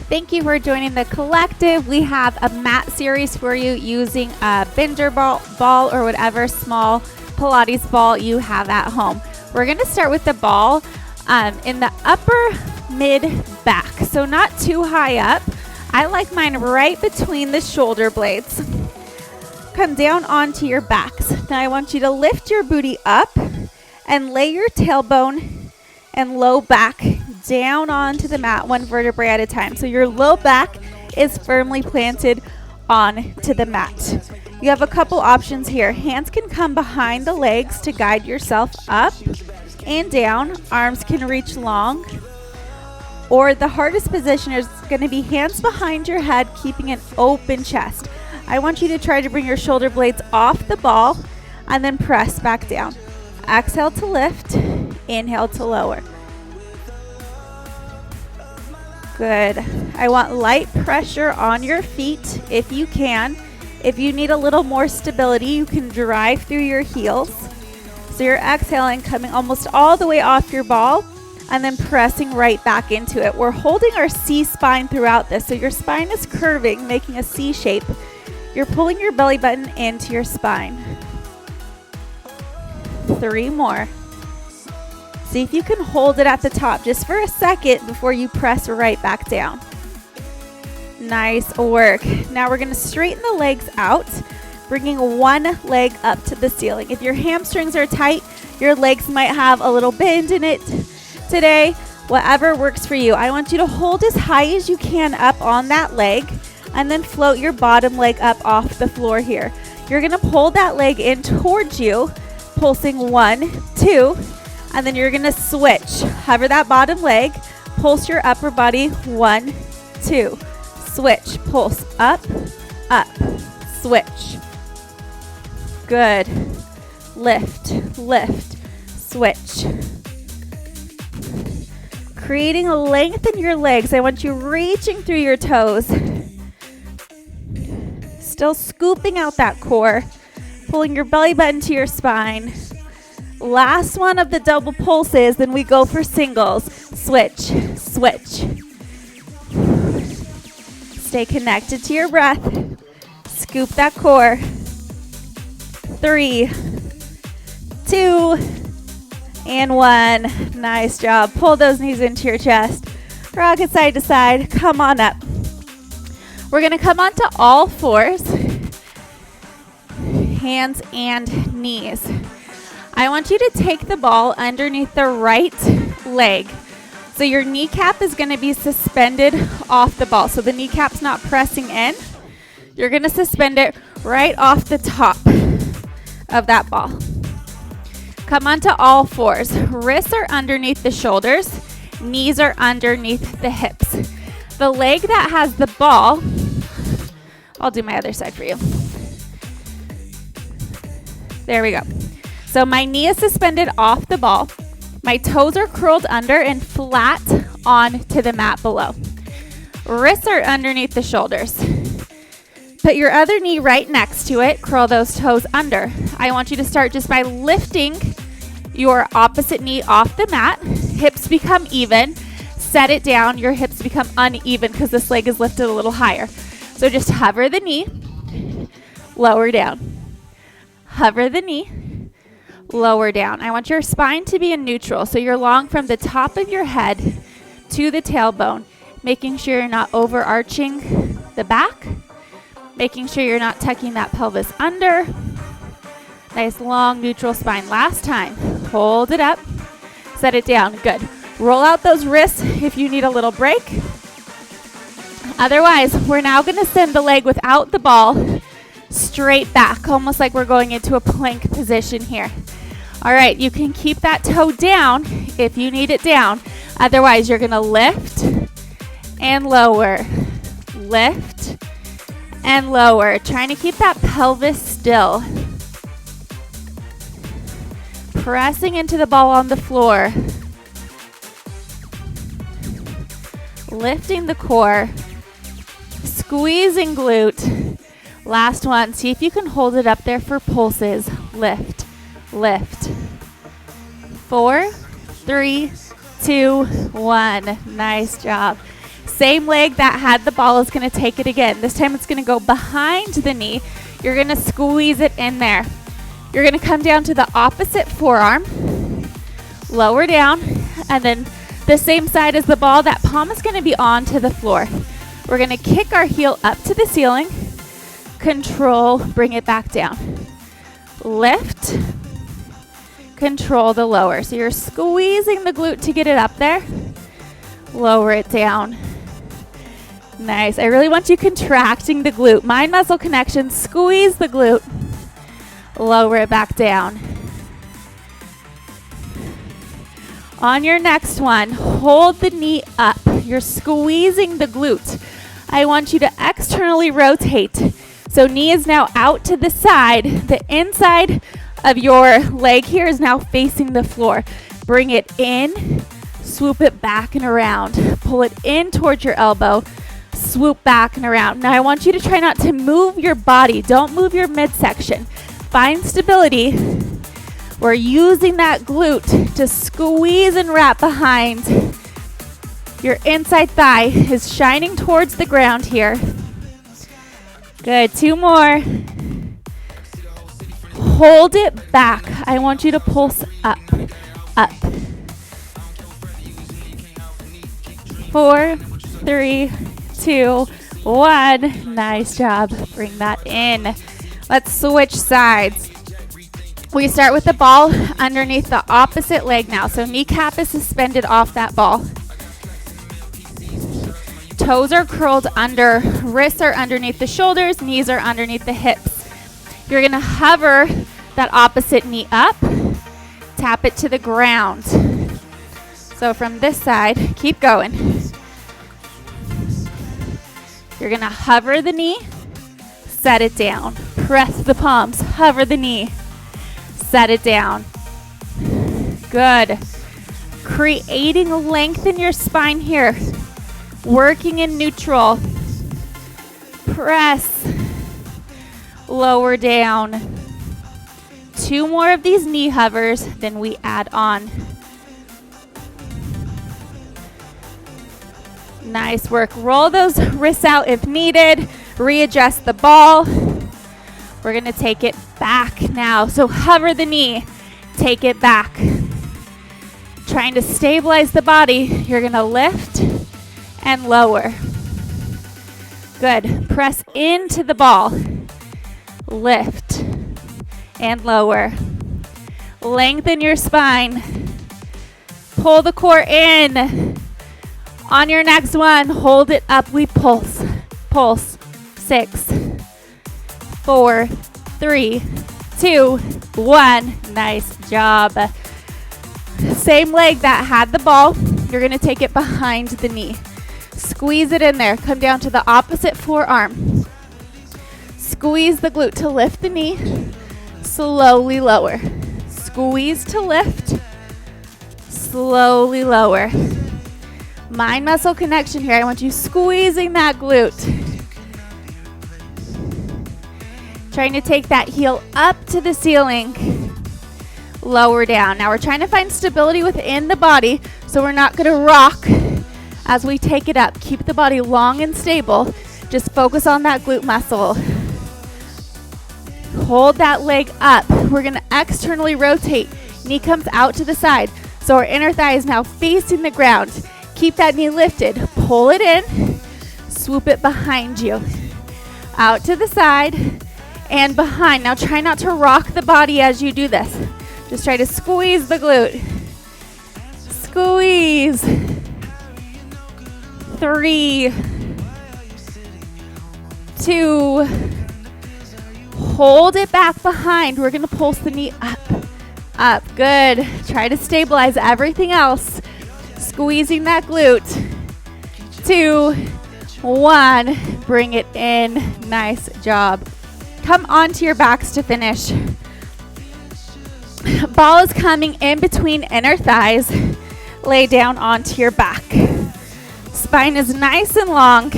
Thank you for joining the collective. We have a mat series for you using a Bender ball or whatever small Pilates ball you have at home. We're going to start with the ball in the upper mid back, so not too high up. I like mine right between the shoulder blades. Come down onto your backs. Now I want you to lift your booty up and lay your tailbone and low back down onto the mat, one vertebrae at a time. So your low back is firmly planted onto the mat. You have a couple options here. Hands can come behind the legs to guide yourself up and down. Arms can reach long. Or the hardest position is going to be hands behind your head, keeping an open chest. I want you to try to bring your shoulder blades off the ball and then press back down. Exhale to lift, inhale to lower. Good. I want light pressure on your feet if you can. If you need a little more stability, you can drive through your heels. So you're exhaling, coming almost all the way off your ball, and then pressing right back into it. We're holding our C spine throughout this. So your spine is curving, making a C shape. You're pulling your belly button into your spine. 3 more. See if you can hold it at the top just for a second before you press right back down. Nice work. Now we're going to straighten the legs out, bringing one leg up to the ceiling. If your hamstrings are tight, your legs might have a little bend in it today. Whatever works for you. I want you to hold as high as you can up on that leg and then float your bottom leg up off the floor here. You're going to pull that leg in towards you, pulsing 1, 2, and then you're going to switch. Hover that bottom leg, pulse your upper body, 1, 2. Switch, pulse, up, up, switch. Good. Lift, lift, switch. Creating a length in your legs. I want you reaching through your toes. Still scooping out that core, pulling your belly button to your spine. Last one of the double pulses, then we go for singles. Switch, switch. Stay connected to your breath. Scoop that core. 3, 2, and 1. Nice job. Pull those knees into your chest. Rock it side to side. Come on up. We're going to come onto all fours. Hands and knees. I want you to take the ball underneath the right leg. So your kneecap is going to be suspended off the ball. So the kneecap's not pressing in. You're going to suspend it right off the top of that ball. Come onto all fours. Wrists are underneath the shoulders. Knees are underneath the hips. The leg that has the ball, I'll do my other side for you. There we go. So my knee is suspended off the ball. My toes are curled under and flat onto the mat below. Wrists are underneath the shoulders. Put your other knee right next to it. Curl those toes under. I want you to start just by lifting your opposite knee off the mat. Hips become even. Set it down. Your hips become uneven because this leg is lifted a little higher. So just hover the knee. Lower down. Hover the knee. Lower down. I want your spine to be in neutral. So you're long from the top of your head to the tailbone, making sure you're not overarching the back, making sure you're not tucking that pelvis under. Nice long neutral spine. Last time. Hold it up. Set it down. Good. Roll out those wrists if you need a little break. Otherwise, we're now going to send the leg without the ball straight back, almost like we're going into a plank position here. All right, you can keep that toe down if you need it down. Otherwise, you're going to lift and lower. Lift and lower. Trying to keep that pelvis still. Pressing into the ball on the floor. Lifting the core. Squeezing glute. Last one. See if you can hold it up there for pulses. Lift, lift. 4, 3, 2, 1. Nice job. Same leg that had the ball is going to take it again. This time it's going to go behind the knee. You're going to squeeze it in there. You're going to come down to the opposite forearm, lower down, and then the same side as the ball, that palm is going to be onto the floor. We're going to kick our heel up to the ceiling, control, bring it back down. Lift, control the lower. So you're squeezing the glute to get it up there. Lower it down. Nice. I really want you contracting the glute. Mind muscle connection. Squeeze the glute. Lower it back down. On your next one, hold the knee up. You're squeezing the glute. I want you to externally rotate. So knee is now out to the side. The inside of your leg here is now facing the floor. Bring it in, swoop it back and around. Pull it in towards your elbow, swoop back and around. Now I want you to try not to move your body. Don't move your midsection. Find stability. We're using that glute to squeeze and wrap behind. Your inside thigh is shining towards the ground here. Good, 2 more. Hold it back. I want you to pulse up, up. 4, 3, 2, 1. Nice job. Bring that in. Let's switch sides. We start with the ball underneath the opposite leg now. So kneecap is suspended off that ball. Toes are curled under, wrists are underneath the shoulders, knees are underneath the hips. You're going to hover that opposite knee up, tap it to the ground. So from this side, keep going. You're going to hover the knee, set it down. Press the palms, hover the knee. Set it down. Good. Creating length in your spine here. Working in neutral. Press. Lower down. 2 more of these knee hovers, then we add on. Nice work. Roll those wrists out if needed. Readjust the ball. We're going to take it back now. So hover the knee, take it back. Trying to stabilize the body, you're going to lift and lower. Good. Press into the ball. Lift and lower. Lengthen your spine. Pull the core in. On your next one, hold it up. We pulse. Pulse. 6, 4, 3, 2, 1. Nice job. Same leg that had the ball. You're going to take it behind the knee. Squeeze it in there. Come down to the opposite forearm. Squeeze the glute to lift the knee. Slowly lower. Squeeze to lift. Slowly lower. Mind muscle connection here. I want you squeezing that glute. Trying to take that heel up to the ceiling. Lower down. Now we're trying to find stability within the body, so we're not going to rock as we take it up. Keep the body long and stable. Just focus on that glute muscle. Hold that leg up. We're going to externally rotate. Knee comes out to the side. So our inner thigh is now facing the ground. Keep that knee lifted. Pull it in. Swoop it behind you. Out to the side and behind. Now try not to rock the body as you do this. Just try to squeeze the glute. Squeeze. 3, 2, hold it back behind. We're going to pulse the knee up, up. Good. Try to stabilize everything else. Squeezing that glute. 2, 1. Bring it in. Nice job. Come onto your backs to finish. Ball is coming in between inner thighs. Lay down onto your back. Spine is nice and long.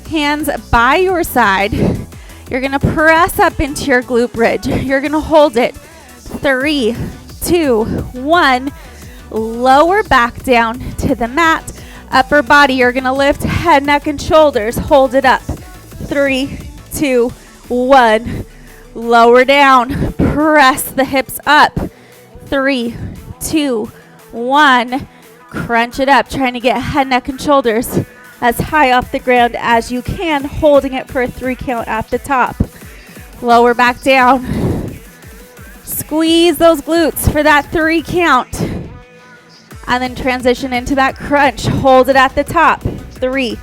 Hands by your side. You're going to press up into your glute bridge. You're going to hold it. 3, 2, 1. Lower back down to the mat. Upper body, you're gonna lift head, neck, and shoulders. Hold it up. 3, 2, 1. Lower down. Press the hips up. 3, 2, 1. Crunch it up, trying to get head, neck, and shoulders as high off the ground as you can, holding it for a 3 count at the top. Lower back down. Squeeze those glutes for that 3 count. And then transition into that crunch. Hold it at the top. 3,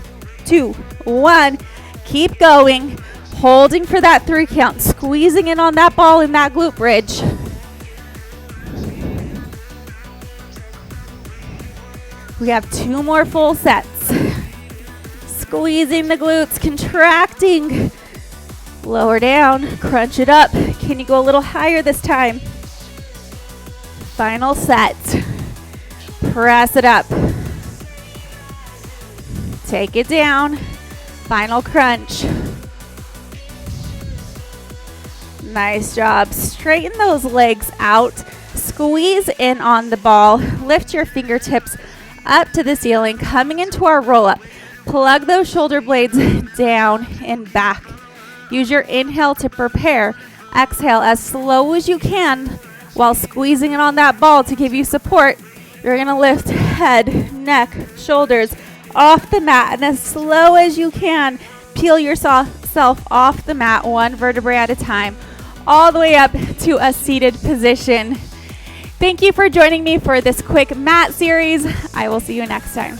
2, 1. Keep going. Holding for that 3 count. Squeezing in on that ball in that glute bridge. We have 2 more full sets. Squeezing the glutes, contracting. Lower down, crunch it up. Can you go a little higher this time? Final set. Press it up. Take it down. Final crunch. Nice job. Straighten those legs out. Squeeze in on the ball. Lift your fingertips up to the ceiling, coming into our roll-up. Plug those shoulder blades down and back. Use your inhale to prepare. Exhale as slow as you can while squeezing it on that ball to give you support. You're gonna lift head, neck, shoulders off the mat, and as slow as you can, peel yourself off the mat, 1 vertebrae at a time, all the way up to a seated position. Thank you for joining me for this quick mat series. I will see you next time.